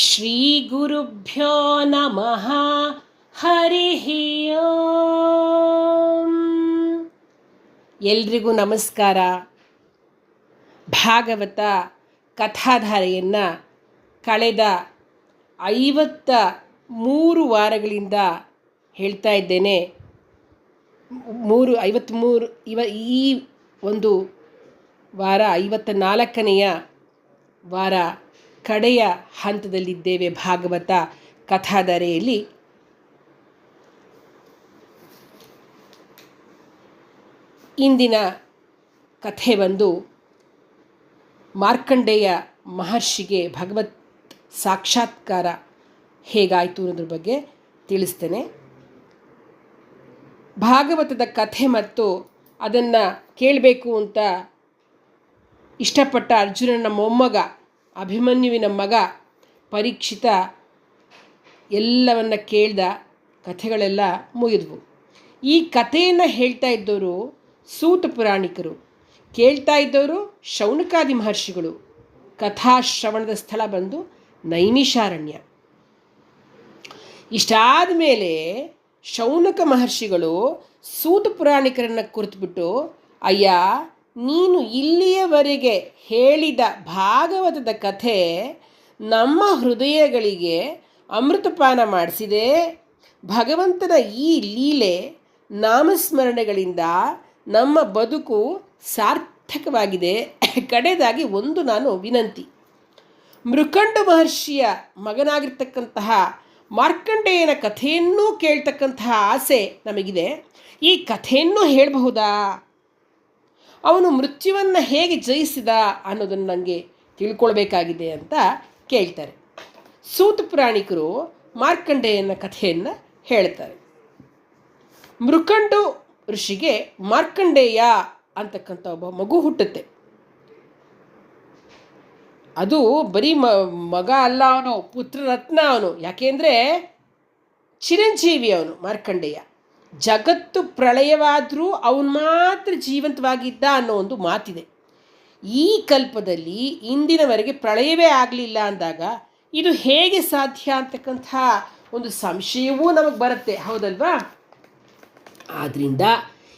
ಶ್ರೀ ಗುರುಭ್ಯೋ ನಮಃ ಹರಿ ಓಂ. ಎಲ್ರಿಗೂ ನಮಸ್ಕಾರ. ಭಾಗವತ ಕಥಾಧಾರೆಯನ್ನು ಕಳೆದ 53 ವಾರಗಳಿಂದ ಹೇಳ್ತಾ ಇದ್ದೇನೆ. 53 ಈ ಒಂದು ವಾರ 54ನೆಯ ವಾರ, ಕಡೆಯ ಹಂತದಲ್ಲಿದ್ದೇವೆ. ಭಾಗವತ ಕಥಾಧಾರೆಯಲ್ಲಿ ಇಂದಿನ ಕಥೆ ಒಂದು ಮಾರ್ಕಂಡೇಯ ಮಹರ್ಷಿಗೆ ಭಗವತ್ ಸಾಕ್ಷಾತ್ಕಾರ ಹೇಗಾಯಿತು ಅನ್ನೋದ್ರ ಬಗ್ಗೆ ತಿಳಿಸ್ತೇನೆ. ಭಾಗವತದ ಕಥೆ ಮತ್ತು ಅದನ್ನು ಕೇಳಬೇಕು ಅಂತ ಇಷ್ಟಪಟ್ಟ ಅರ್ಜುನನ ಮೊಮ್ಮಗ ಅಭಿಮನ್ಯುವಿನ ಮಗ ಪರೀಕ್ಷಿತ ಎಲ್ಲವನ್ನ ಕೇಳ್ದ. ಕಥೆಗಳೆಲ್ಲ ಮುಗಿದ್ವು. ಈ ಕಥೆಯನ್ನು ಹೇಳ್ತಾ ಇದ್ದವರು ಸೂತ ಪುರಾಣಿಕರು, ಕೇಳ್ತಾ ಇದ್ದವರು ಶೌನಕಾದಿ ಮಹರ್ಷಿಗಳು. ಕಥಾಶ್ರವಣದ ಸ್ಥಳ ಬಂದು ನೈಮಿಷಾರಣ್ಯ. ಇಷ್ಟಾದ ಮೇಲೆ ಶೌನಕ ಮಹರ್ಷಿಗಳು ಸೂತ ಪುರಾಣಿಕರನ್ನು ಕುರಿತುಬಿಟ್ಟು, ಅಯ್ಯ, ನೀನು ಇಲ್ಲಿಯವರೆಗೆ ಹೇಳಿದ ಭಾಗವತದ ಕಥೆ ನಮ್ಮ ಹೃದಯಗಳಿಗೆ ಅಮೃತಪಾನ ಮಾಡಿಸಿದೆ. ಭಗವಂತನ ಈ ಲೀಲೆ ನಾಮಸ್ಮರಣೆಗಳಿಂದ ನಮ್ಮ ಬದುಕು ಸಾರ್ಥಕವಾಗಿದೆ. ಕಡೆಯದಾಗಿ ಒಂದು ನಾನು ವಿನಂತಿ. ಮೃಕಂಡ ಮಹರ್ಷಿಯ ಮಗನಾಗಿರ್ತಕ್ಕಂತಹ ಮಾರ್ಕಂಡೇಯನ ಕಥೆಯನ್ನೂ ಕೇಳ್ತಕ್ಕಂತಹ ಆಸೆ ನಮಗಿದೆ. ಈ ಕಥೆಯನ್ನು ಹೇಳಬಹುದಾ? ಅವನು ಮೃತ್ಯುವನ್ನು ಹೇಗೆ ಜಯಿಸಿದ ಅನ್ನೋದನ್ನು ನನಗೆ ತಿಳ್ಕೊಳ್ಬೇಕಾಗಿದೆ ಅಂತ ಕೇಳ್ತಾರೆ. ಸೂತ ಪುರಾಣಿಕರು ಮಾರ್ಕಂಡೇಯನ ಕಥೆಯನ್ನು ಹೇಳ್ತಾರೆ. ಮೃಕಂಡು ಋಷಿಗೆ ಮಾರ್ಕಂಡೇಯ ಅಂತಕ್ಕಂಥ ಒಬ್ಬ ಮಗು ಹುಟ್ಟುತ್ತೆ. ಅದು ಬರೀ ಮಗ ಅಲ್ಲ, ಅವನು ಪುತ್ರರತ್ನ. ಅವನು ಯಾಕೆಂದರೆ ಚಿರಂಜೀವಿ ಅವನು ಮಾರ್ಕಂಡೇಯ. ಜಗತ್ತು ಪ್ರಳಯವಾದರೂ ಅವನು ಮಾತ್ರ ಜೀವಂತವಾಗಿದ್ದ ಅನ್ನೋ ಒಂದು ಮಾತಿದೆ. ಈ ಕಲ್ಪದಲ್ಲಿ ಇಂದಿನವರೆಗೆ ಪ್ರಳಯವೇ ಆಗಲಿಲ್ಲ ಅಂದಾಗ ಇದು ಹೇಗೆ ಸಾಧ್ಯ ಅಂತಕ್ಕಂಥ ಒಂದು ಸಂಶಯವೂ ನಮಗೆ ಬರುತ್ತೆ, ಹೌದಲ್ವಾ? ಆದ್ದರಿಂದ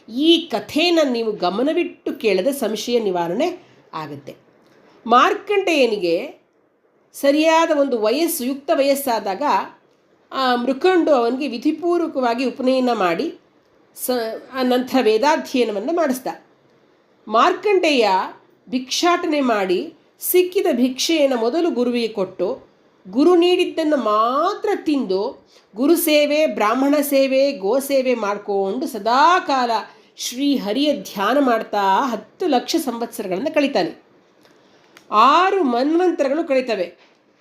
ಈ ಕಥೆಯನ್ನು ನೀವು ಗಮನವಿಟ್ಟು ಕೇಳದೆ ಸಂಶಯ ನಿವಾರಣೆ ಆಗುತ್ತೆ. ಮಾರ್ಕಂಡೇಯನಿಗೆ ಸರಿಯಾದ ಒಂದು ವಯಸ್ಸು, ಯುಕ್ತ ವಯಸ್ಸಾದಾಗ ಮೃಕಂಡು ಅವನಿಗೆ ವಿಧಿಪೂರ್ವಕವಾಗಿ ಉಪನಯನ ಮಾಡಿ ನಂತರ ವೇದಾಧ್ಯಯನವನ್ನು ಮಾಡಿಸ್ದ. ಮಾರ್ಕಂಡೇಯ ಭಿಕ್ಷಾಟನೆ ಮಾಡಿ ಸಿಕ್ಕಿದ ಭಿಕ್ಷೆಯನ್ನು ಮೊದಲು ಗುರುವಿಗೆ ಕೊಟ್ಟು, ಗುರು ನೀಡಿದ್ದನ್ನು ಮಾತ್ರ ತಿಂದು ಗುರುಸೇವೆ, ಬ್ರಾಹ್ಮಣ ಸೇವೆ, ಗೋಸೇವೆ ಮಾಡಿಕೊಂಡು ಸದಾಕಾಲ ಶ್ರೀಹರಿಯ ಧ್ಯಾನ ಮಾಡ್ತಾ 10 ಲಕ್ಷ ಸಂವತ್ಸರಗಳನ್ನು ಕಳೀತಾನೆ. 6 ಮನ್ವಂತರಗಳು ಕಳೀತವೆ.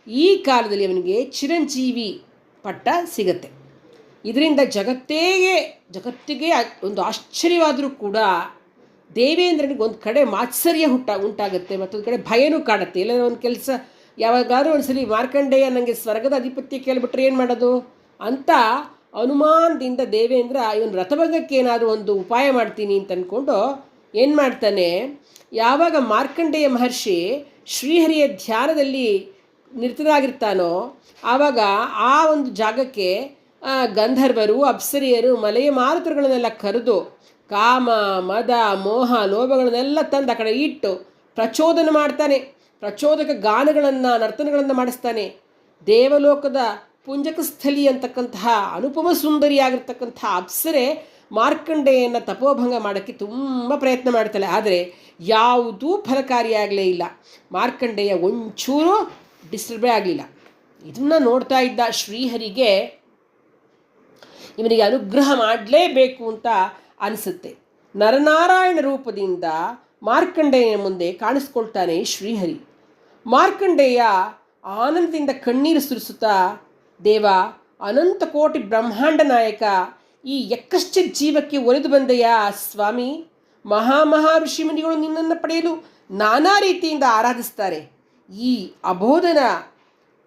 ಈ ಕಾಲದಲ್ಲಿ ಅವನಿಗೆ ಚಿರಂಜೀವಿ ಪಟ್ಟ ಸಿಗತ್ತೆ. ಇದರಿಂದ ಜಗತ್ತಿಗೆ ಒಂದು ಆಶ್ಚರ್ಯವಾದರೂ ಕೂಡ ದೇವೇಂದ್ರನಿಗೆ ಒಂದು ಕಡೆ ಮಾತ್ಸರ್ಯ ಉಂಟಾಗುತ್ತೆ, ಮತ್ತೊಂದು ಕಡೆ ಭಯನೂ ಕಾಡುತ್ತೆ. ಎಲ್ಲರೂ ಒಂದು ಕೆಲಸ ಯಾವಾಗಾದ್ರೂ ಒಂದ್ಸಲಿ ಮಾರ್ಕಂಡೇಯ ನನಗೆ ಸ್ವರ್ಗದ ಅಧಿಪತ್ಯ ಕೇಳಿಬಿಟ್ರೆ ಏನು ಮಾಡೋದು ಅಂತ ಅನುಮಾನದಿಂದ ದೇವೇಂದ್ರ ಇವನು ರಥಭಂಗಕ್ಕೆ ಏನಾದರೂ ಒಂದು ಉಪಾಯ ಮಾಡ್ತೀನಿ ಅಂತ ಅಂದ್ಕೊಂಡು ಏನು ಮಾಡ್ತಾನೆ, ಯಾವಾಗ ಮಾರ್ಕಂಡೇಯ ಮಹರ್ಷಿ ಶ್ರೀಹರಿಯ ಧ್ಯಾನದಲ್ಲಿ ನಿರತರಾಗಿರ್ತಾನೋ ಆವಾಗ ಆ ಒಂದು ಜಾಗಕ್ಕೆ ಗಂಧರ್ವರು, ಅಪ್ಸರಿಯರು, ಮಲೆಯ ಮಾರುತರುಗಳನ್ನೆಲ್ಲ ಕರೆದು ಕಾಮ, ಮದ, ಮೋಹ, ಲೋಭಗಳನ್ನೆಲ್ಲ ತಂದು ಆ ಕಡೆ ಇಟ್ಟು ಪ್ರಚೋದನೆ ಮಾಡ್ತಾನೆ. ಪ್ರಚೋದಕ ಗಾನಗಳನ್ನು, ನರ್ತನಗಳನ್ನು ಮಾಡಿಸ್ತಾನೆ. ದೇವಲೋಕದ ಪುಂಜಕಸ್ಥಲಿ ಅಂತಕ್ಕಂತಹ ಅನುಪಮ ಸುಂದರಿಯಾಗಿರ್ತಕ್ಕಂಥ ಅಪ್ಸರೆ ಮಾರ್ಕಂಡೇಯನ ತಪೋಭಂಗ ಮಾಡೋಕ್ಕೆ ತುಂಬ ಪ್ರಯತ್ನ ಮಾಡ್ತಾಳೆ. ಆದರೆ ಯಾವುದೂ ಫಲಕಾರಿಯಾಗಲೇ ಇಲ್ಲ. ಮಾರ್ಕಂಡೇಯ ಒಂಚೂರು ಡಿಸ್ಟರ್ಬೇ ಆಗಲಿಲ್ಲ. ಇದನ್ನು ನೋಡ್ತಾ ಇದ್ದ ಶ್ರೀಹರಿಗೆ ಇವನಿಗೆ ಅನುಗ್ರಹ ಮಾಡಲೇಬೇಕು ಅಂತ ಅನಿಸುತ್ತೆ. ನರನಾರಾಯಣ ರೂಪದಿಂದ ಮಾರ್ಕಂಡೇಯನ ಮುಂದೆ ಕಾಣಿಸ್ಕೊಳ್ತಾನೆ ಶ್ರೀಹರಿ. ಮಾರ್ಕಂಡೇಯ ಆನಂದದಿಂದ ಕಣ್ಣೀರು ಸುರಿಸುತ್ತಾ, ದೇವ, ಅನಂತ ಕೋಟಿ ಬ್ರಹ್ಮಾಂಡ ನಾಯಕ, ಈ ಯಕ್ಕಶ್ಚ ಜೀವಕ್ಕೆ ಒಲಿದು ಬಂದೆಯ ಸ್ವಾಮಿ. ಮಹಾ ಋಷಿಮುನಿಗಳು ನಿನ್ನನ್ನು ಪಡೆಯಲು ನಾನಾ ರೀತಿಯಿಂದ ಆರಾಧಿಸ್ತಾರೆ. ಈ ಅಬೋಧನ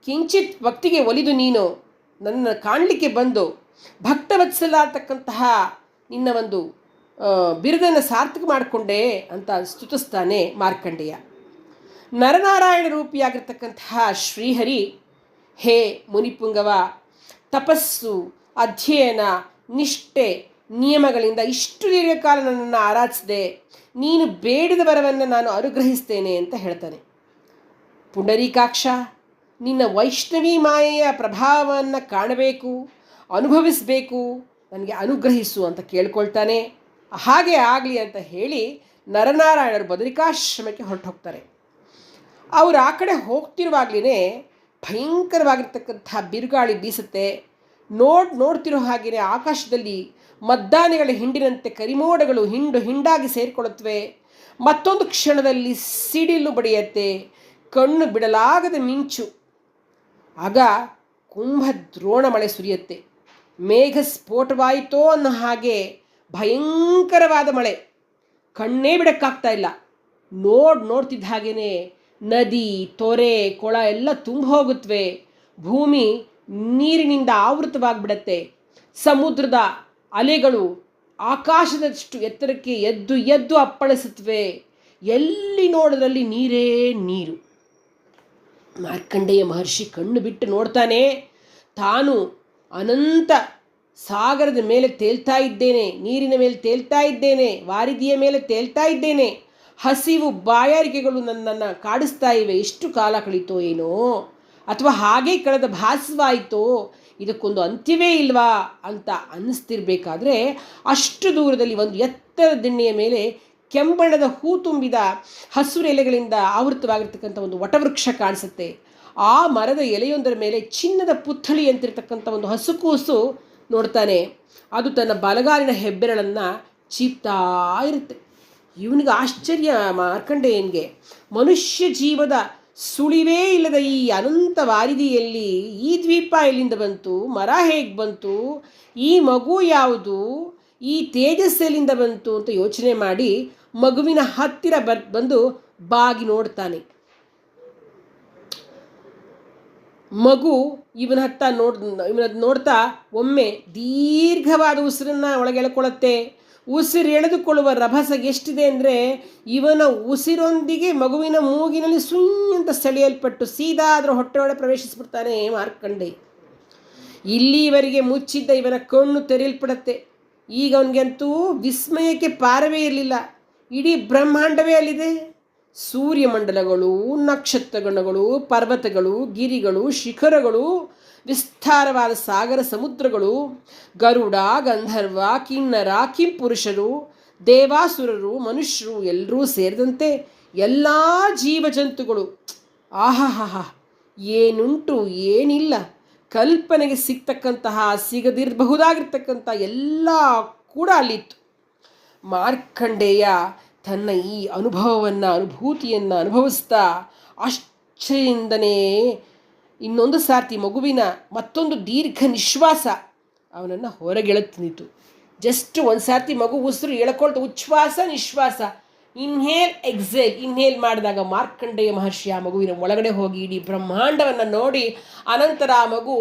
ಕಿಂಚಿತ್ ಭಕ್ತಿಗೆ ಒಲಿದು ನೀನು ನನ್ನ ಕಾಣಲಿಕ್ಕೆ ಬಂದು ಭಕ್ತವತ್ಸಲ ಅಂತಕ್ಕಂತಹ ನಿನ್ನ ಒಂದು ಬಿರುದನ್ನು ಸಾರ್ಥಕ ಮಾಡಿಕೊಂಡೆ ಅಂತ ಸ್ತುತಿಸ್ತಾನೆ ಮಾರ್ಕಂಡೇಯ. ನರನಾರಾಯಣ ರೂಪಿಯಾಗಿರ್ತಕ್ಕಂತಹ ಶ್ರೀಹರಿ ಹೇ ಮುನಿಪುಂಗವ, ತಪಸ್ಸು, ಅಧ್ಯಯನ, ನಿಷ್ಠೆ, ನಿಯಮಗಳಿಂದ ಇಷ್ಟು ದೀರ್ಘಕಾಲ ನನ್ನನ್ನು ಆರಾಧಿಸಿದೆ. ನೀನು ಬೇಡಿದ ವರವನ್ನು ನಾನು ಅನುಗ್ರಹಿಸ್ತೇನೆ ಅಂತ ಹೇಳ್ತಾನೆ. ಪುಂಡರೀಕಾಕ್ಷ, ನಿನ್ನ ವೈಷ್ಣವಿ ಮಾಯೆಯ ಪ್ರಭಾವವನ್ನು ಕಾಣಬೇಕು, ಅನುಭವಿಸಬೇಕು, ನನಗೆ ಅನುಗ್ರಹಿಸು ಅಂತ ಕೇಳ್ಕೊಳ್ತಾನೆ. ಹಾಗೆ ಆಗಲಿ ಅಂತ ಹೇಳಿ ನರನಾರಾಯಣರು ಬದರಿಕಾಶ್ರಮಕ್ಕೆ ಹೊರಟು ಹೋಗ್ತಾರೆ. ಅವರು ಆ ಕಡೆ ಹೋಗ್ತಿರುವಾಗಲೇ ಭಯಂಕರವಾಗಿರ್ತಕ್ಕಂಥ ಬಿರುಗಾಳಿ ಬೀಸುತ್ತೆ. ನೋಡ್ತಿರೋ ಹಾಗೆಯೇ ಆಕಾಶದಲ್ಲಿ ಮದ್ದಾನೆಗಳ ಹಿಂಡಿನಂತೆ ಕರಿಮೋಡಗಳು ಹಿಂಡು ಹಿಂಡಾಗಿ ಸೇರಿಕೊಳ್ಳುತ್ತವೆ. ಮತ್ತೊಂದು ಕ್ಷಣದಲ್ಲಿ ಸಿಡಿಲು ಬಡಿಯತ್ತೆ, ಕಣ್ಣು ಬಿಡಲಾಗದ ಮಿಂಚು. ಆಗ ಕುಂಭದ್ರೋಣ ಮಳೆ ಸುರಿಯುತ್ತೆ. ಮೇಘ ಸ್ಫೋಟವಾಯಿತೋ ಅನ್ನೋ ಹಾಗೆ ಭಯಂಕರವಾದ ಮಳೆ, ಕಣ್ಣೇ ಬಿಡೋಕ್ಕಾಗ್ತಾ ಇಲ್ಲ. ನೋಡ್ತಿದ್ದ ಹಾಗೇ ನದಿ, ತೊರೆ, ಕೊಳ ಎಲ್ಲ ತುಂಬ ಹೋಗುತ್ತವೆ. ಭೂಮಿ ನೀರಿನಿಂದ ಆವೃತವಾಗಿಬಿಡತ್ತೆ. ಸಮುದ್ರದ ಅಲೆಗಳು ಆಕಾಶದಷ್ಟು ಎತ್ತರಕ್ಕೆ ಎದ್ದು ಅಪ್ಪಳಿಸುತ್ತವೆ. ಎಲ್ಲಿ ನೋಡೋದ್ರಲ್ಲಿ ನೀರೇ ನೀರು. ಮಾರ್ಕಂಡೇಯ ಮಹರ್ಷಿ ಕಣ್ಣು ಬಿಟ್ಟು ನೋಡ್ತಾನೆ. ತಾನು ಅನಂತ ಸಾಗರದ ಮೇಲೆ ತೇಲ್ತಾ ಇದ್ದೇನೆ, ನೀರಿನ ಮೇಲೆ ತೇಲ್ತಾ ಇದ್ದೇನೆ, ವಾರಿದಿಯ ಮೇಲೆ ತೇಲ್ತಾ ಇದ್ದೇನೆ. ಹಸಿವು ಬಾಯಾರಿಕೆಗಳು ನನ್ನನ್ನು ಕಾಡಿಸ್ತಾ ಇವೆ. ಎಷ್ಟು ಕಾಲ ಕಳೀತೋ ಏನೋ, ಅಥವಾ ಹಾಗೆ ಕಳೆದ ಭಾಸವಾಯಿತೋ, ಇದಕ್ಕೊಂದು ಅಂತ್ಯವೇ ಇಲ್ವಾ ಅಂತ ಅನ್ನಿಸ್ತಿರ್ಬೇಕಾದ್ರೆ ಅಷ್ಟು ದೂರದಲ್ಲಿ ಒಂದು ಎತ್ತರ ದಿಣ್ಣೆಯ ಮೇಲೆ ಕೆಂಬಣ್ಣದ ಹೂ ತುಂಬಿದ ಹಸಿರು ಎಲೆಗಳಿಂದ ಆವೃತವಾಗಿರ್ತಕ್ಕಂಥ ಒಂದು ವಟವೃಕ್ಷ ಕಾಣಿಸುತ್ತೆ. ಆ ಮರದ ಎಲೆಯೊಂದರ ಮೇಲೆ ಚಿನ್ನದ ಪುತ್ಥಳಿ ಅಂತಿರ್ತಕ್ಕಂಥ ಒಂದು ಹಸುಕೂಸು ನೋಡ್ತಾನೆ. ಅದು ತನ್ನ ಬಲಗಾಲಿನ ಹೆಬ್ಬೆರಳನ್ನು ಚೀಪ್ತಾ ಇರುತ್ತೆ. ಇವನಿಗೆ ಆಶ್ಚರ್ಯ ಮಾರ್ಕಂಡೇಯನಿಗೆ. ಮನುಷ್ಯ ಜೀವದ ಸುಳಿವೇ ಇಲ್ಲದ ಈ ಅನಂತ ವಾರಿದಿಯಲ್ಲಿ ಈ ದ್ವೀಪ ಎಲ್ಲಿಂದ ಬಂತು, ಮರ ಹೇಗೆ ಬಂತು, ಈ ಮಗು ಯಾವುದು, ಈ ತೇಜಸ್ಸೆಲ್ಲಿಂದ ಬಂತು ಅಂತ ಯೋಚನೆ ಮಾಡಿ ಮಗುವಿನ ಹತ್ತಿರ ಬಂದು ಬಾಗಿ ನೋಡ್ತಾನೆ. ಮಗು ಇವನ ನೋಡ್ತಾ ಒಮ್ಮೆ ದೀರ್ಘವಾದ ಉಸಿರನ್ನು ಒಳಗೆ ಎಳ್ಕೊಳ್ಳುತ್ತೆ. ಉಸಿರು ಎಳೆದುಕೊಳ್ಳುವ ರಭಸ ಎಷ್ಟಿದೆ ಅಂದರೆ, ಇವನ ಉಸಿರೊಂದಿಗೆ ಮಗುವಿನ ಮೂಗಿನಲ್ಲಿ ಸುಯ್ ಅಂತ ಸೆಳೆಯಲ್ಪಟ್ಟು ಸೀದಾ ಅದರ ಹೊಟ್ಟೆಯೊಳಗೆ ಪ್ರವೇಶಿಸ್ಬಿಡ್ತಾನೆ ಮಾರ್ಕಂಡೇಯ. ಇಲ್ಲಿವರೆಗೆ ಮುಚ್ಚಿದ್ದ ಇವನ ಕಣ್ಣು ತೆರೆಯಲ್ಪಡುತ್ತೆ. ಈಗ ಅವನಿಗಂತೂ ವಿಸ್ಮಯಕ್ಕೆ ಪಾರವೇ ಇರಲಿಲ್ಲ. ಇಡೀ ಬ್ರಹ್ಮಾಂಡವೇ ಅಲ್ಲಿದೆ. ಸೂರ್ಯಮಂಡಲಗಳು, ನಕ್ಷತ್ರಗಣಗಳು, ಪರ್ವತಗಳು, ಗಿರಿಗಳು, ಶಿಖರಗಳು, ವಿಸ್ತಾರವಾದ ಸಾಗರ ಸಮುದ್ರಗಳು, ಗರುಡ, ಗಂಧರ್ವ, ಕಿನ್ನರ, ಕಿಂಪುರುಷರು, ದೇವಾಸುರರು, ಮನುಷ್ಯರು ಎಲ್ಲರೂ ಸೇರಿದಂತೆ ಎಲ್ಲ ಜೀವಜಂತುಗಳು. ಆಹಾಹಾ, ಏನುಂಟು ಏನಿಲ್ಲ, ಕಲ್ಪನೆಗೆ ಸಿಗದಿರಬಹುದಾಗಿರ್ತಕ್ಕಂಥ ಎಲ್ಲ ಕೂಡ ಅಲ್ಲಿತ್ತು. ಮಾರ್ಕಂಡೇಯ ತನ್ನ ಈ ಅನುಭೂತಿಯನ್ನು ಅನುಭವಿಸ್ತಾ ಆಶ್ಚರ್ಯದಿಂದನೇ ಇನ್ನೊಂದು ಸಾರ್ತಿ ಮಗುವಿನ ಮತ್ತೊಂದು ದೀರ್ಘ ನಿಶ್ವಾಸ ಅವನನ್ನು ಹೊರಗೆಳುತ್ತಿತ್ತು. ಜಸ್ಟ್ ಒಂದು ಸಾರ್ತಿ ಮಗು ಉಸಿರು ಎಳ್ಕೊಳ್ತಾ ಉಚ್ಛ್ವಾಸ ನಿಶ್ವಾಸ, ಇನ್ಹೇಲ್ ಎಕ್ಸೇಲ್, ಇನ್ಹೇಲ್ ಮಾಡಿದಾಗ ಮಾರ್ಕಂಡೇಯ ಮಹರ್ಷಿ ಆ ಮಗುವಿನ ಒಳಗಡೆ ಹೋಗಿ ಇಡೀ ಬ್ರಹ್ಮಾಂಡವನ್ನು ನೋಡಿ, ಅನಂತರ ಆ ಮಗು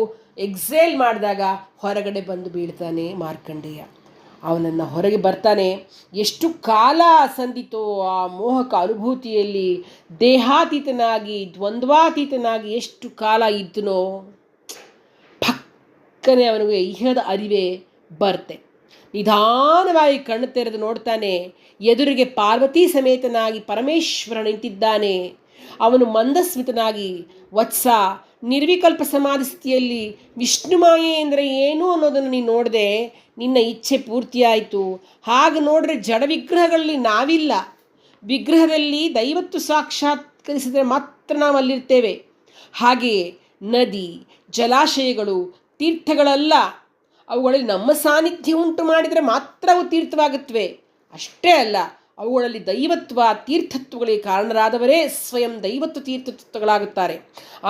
ಎಕ್ಸೇಲ್ ಮಾಡಿದಾಗ ಹೊರಗಡೆ ಬಂದು ಬೀಳ್ತಾನೆ ಮಾರ್ಕಂಡೇಯ. ಅವನನ್ನು ಹೊರಗೆ ಬರ್ತಾನೆ. ಎಷ್ಟು ಕಾಲ ಸಂದಿತೋ ಆ ಮೋಹಕ ಅನುಭೂತಿಯಲ್ಲಿ ದೇಹಾತೀತನಾಗಿ ದ್ವಂದ್ವಾತೀತನಾಗಿ ಎಷ್ಟು ಕಾಲ ಇದ್ದನೋ, ಪಕ್ಕನೆ ಅವನಿಗೆ ಇಹದ ಅರಿವೇ ಬರ್ತೆ. ನಿಧಾನವಾಗಿ ಕಣ್ಣು ತೆರೆದು ನೋಡ್ತಾನೆ. ಎದುರಿಗೆ ಪಾರ್ವತಿ ಸಮೇತನಾಗಿ ಪರಮೇಶ್ವರ ನಿಂತಿದ್ದಾನೆ. ಅವನು ಮಂದಸ್ಮಿತನಾಗಿ, ವತ್ಸ, ನಿರ್ವಿಕಲ್ಪ ಸಮಾಧಿ ಸ್ಥಿತಿಯಲ್ಲಿ ವಿಷ್ಣುಮಾಯೆ ಅಂದರೆ ಏನು ಅನ್ನೋದನ್ನು ನೀನು ನೋಡಿದೆ, ನಿನ್ನ ಇಚ್ಛೆ ಪೂರ್ತಿಯಾಯಿತು. ಹಾಗೆ ನೋಡಿದ್ರೆ ಜಡ ವಿಗ್ರಹಗಳಲ್ಲಿ ನಾವಿಲ್ಲ. ವಿಗ್ರಹದಲ್ಲಿ ದೈವತ್ತು ಸಾಕ್ಷಾತ್ಕರಿಸಿದರೆ ಮಾತ್ರ ನಾವು ಅಲ್ಲಿರ್ತೇವೆ. ಹಾಗೆಯೇ ನದಿ, ಜಲಾಶಯಗಳು ತೀರ್ಥಗಳಲ್ಲ, ಅವುಗಳಲ್ಲಿ ನಮ್ಮ ಸಾನ್ನಿಧ್ಯ ಉಂಟು ಮಾಡಿದರೆ ಮಾತ್ರ ಅವು ತೀರ್ಥವಾಗುತ್ತವೆ. ಅಷ್ಟೇ ಅಲ್ಲ, ಅವುಗಳಲ್ಲಿ ದೈವತ್ವ ತೀರ್ಥತ್ವಗಳಿಗೆ ಕಾರಣರಾದವರೇ ಸ್ವಯಂ ದೈವತ್ವ ತೀರ್ಥತ್ವಗಳಾಗುತ್ತಾರೆ.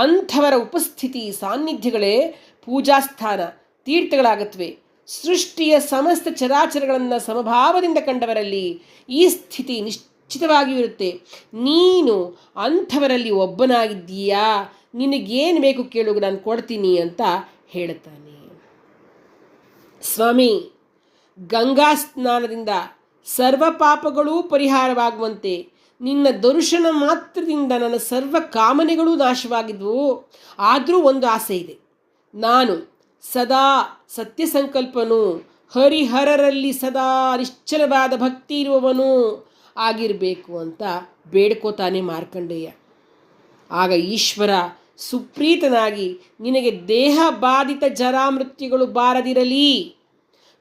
ಅಂಥವರ ಉಪಸ್ಥಿತಿ ಸಾನ್ನಿಧ್ಯಗಳೇ ಪೂಜಾಸ್ಥಾನ ತೀರ್ಥಗಳಾಗುತ್ತವೆ. ಸೃಷ್ಟಿಯ ಸಮಸ್ತ ಚರಾಚರಗಳನ್ನು ಸಮಭಾವದಿಂದ ಕಂಡವರಲ್ಲಿ ಈ ಸ್ಥಿತಿ ನಿಶ್ಚಿತವಾಗಿಯೂ ಇರುತ್ತೆ. ನೀನು ಅಂಥವರಲ್ಲಿ ಒಬ್ಬನಾಗಿದ್ದೀಯಾ, ನಿನಗೇನು ಬೇಕು ಕೇಳು, ನಾನು ಕೊಡ್ತೀನಿ ಅಂತ ಹೇಳುತ್ತಾನೆ. ಸ್ವಾಮಿ, ಗಂಗಾ ಸ್ನಾನದಿಂದ ಸರ್ವ ಪಾಪಗಳೂ ಪರಿಹಾರವಾಗುವಂತೆ ನಿನ್ನ ದರ್ಶನ ಮಾತ್ರದಿಂದ ನನ್ನ ಸರ್ವ ಕಾಮನೆಗಳೂ ನಾಶವಾಗಿದ್ವು. ಆದರೂ ಒಂದು ಆಸೆ ಇದೆ, ನಾನು ಸದಾ ಸತ್ಯ ಸಂಕಲ್ಪನು, ಹರಿಹರರಲ್ಲಿ ಸದಾ ನಿಶ್ಚಲವಾದ ಭಕ್ತಿ ಇರುವವನು ಆಗಿರಬೇಕು ಅಂತ ಬೇಡ್ಕೋತಾನೆ ಮಾರ್ಕಂಡೇಯ. ಆಗ ಈಶ್ವರ ಸುಪ್ರೀತನಾಗಿ, ನಿನಗೆ ದೇಹ ಬಾಧಿತ ಜರಾಮೃತ್ಯುಗಳು ಬಾರದಿರಲಿ,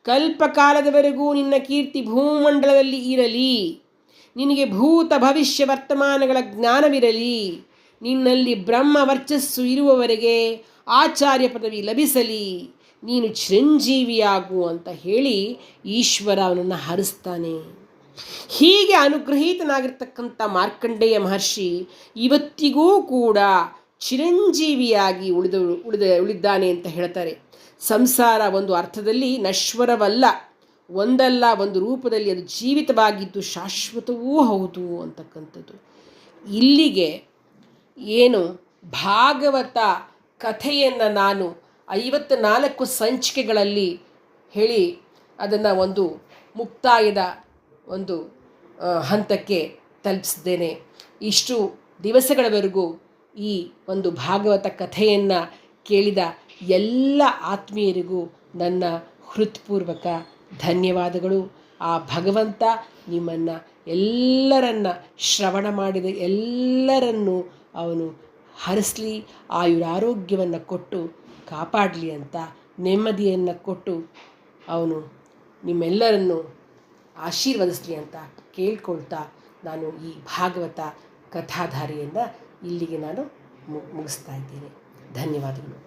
ಕಲ್ಪಕಾಲದವರೆಗೂ ನಿನ್ನ ಕೀರ್ತಿ ಭೂಮಂಡಲದಲ್ಲಿ ಇರಲಿ, ನಿನಗೆ ಭೂತ ಭವಿಷ್ಯ ವರ್ತಮಾನಗಳ ಜ್ಞಾನವಿರಲಿ, ನಿನ್ನಲ್ಲಿ ಬ್ರಹ್ಮ ವರ್ಚಸ್ಸು ಇರುವವರೆಗೆ ಆಚಾರ್ಯ ಪದವಿ ಲಭಿಸಲಿ, ನೀನು ಚಿರಂಜೀವಿಯಾಗು ಅಂತ ಹೇಳಿ ಈಶ್ವರ ಅವನನ್ನು ಹರಿಸ್ತಾನೆ. ಹೀಗೆ ಅನುಗ್ರಹೀತನಾಗಿರ್ತಕ್ಕಂಥ ಮಾರ್ಕಂಡೇಯ ಮಹರ್ಷಿ ಇವತ್ತಿಗೂ ಕೂಡ ಚಿರಂಜೀವಿಯಾಗಿ ಉಳಿದಿದ್ದಾನೆ ಅಂತ ಹೇಳ್ತಾರೆ. ಸಂಸಾರ ಒಂದು ಅರ್ಥದಲ್ಲಿ ನಶ್ವರವಲ್ಲ, ಒಂದಲ್ಲ ಒಂದು ರೂಪದಲ್ಲಿ ಅದು ಜೀವಿತವಾಗಿದ್ದು ಶಾಶ್ವತವೂ ಹೌದು ಅಂತಕ್ಕಂಥದ್ದು. ಇಲ್ಲಿಗೆ ಏನು ಭಾಗವತ ಕಥೆಯನ್ನು ನಾನು 54 ಸಂಚಿಕೆಗಳಲ್ಲಿ ಹೇಳಿ ಅದನ್ನು ಒಂದು ಮುಕ್ತಾಯದ ಒಂದು ಹಂತಕ್ಕೆ ತಲುಪಿಸಿದ್ದೇನೆ. ಇಷ್ಟು ದಿವಸಗಳವರೆಗೂ ಈ ಒಂದು ಭಾಗವತ ಕಥೆಯನ್ನು ಕೇಳಿದ ಎಲ್ಲ ಆತ್ಮೀಯರಿಗೂ ನನ್ನ ಹೃತ್ಪೂರ್ವಕ ಧನ್ಯವಾದಗಳು. ಆ ಭಗವಂತ ನಿಮ್ಮನ್ನು ಎಲ್ಲರನ್ನ ಶ್ರವಣ ಮಾಡಿದ ಎಲ್ಲರನ್ನೂ ಅವನು ಹರಿಸಲಿ, ಆಯುರಾರೋಗ್ಯವನ್ನು ಕೊಟ್ಟು ಕಾಪಾಡಲಿ ಅಂತ, ನೆಮ್ಮದಿಯನ್ನು ಕೊಟ್ಟು ಅವನು ನಿಮ್ಮೆಲ್ಲರನ್ನು ಆಶೀರ್ವದಿಸಲಿ ಅಂತ ಕೇಳ್ಕೊಳ್ತಾ ನಾನು ಈ ಭಾಗವತ ಕಥಾಧಾರೆಯನ್ನು ಇಲ್ಲಿಗೆ ನಾನು ಮುಗಿಸ್ತಾ ಇದ್ದೇನೆ. ಧನ್ಯವಾದಗಳು.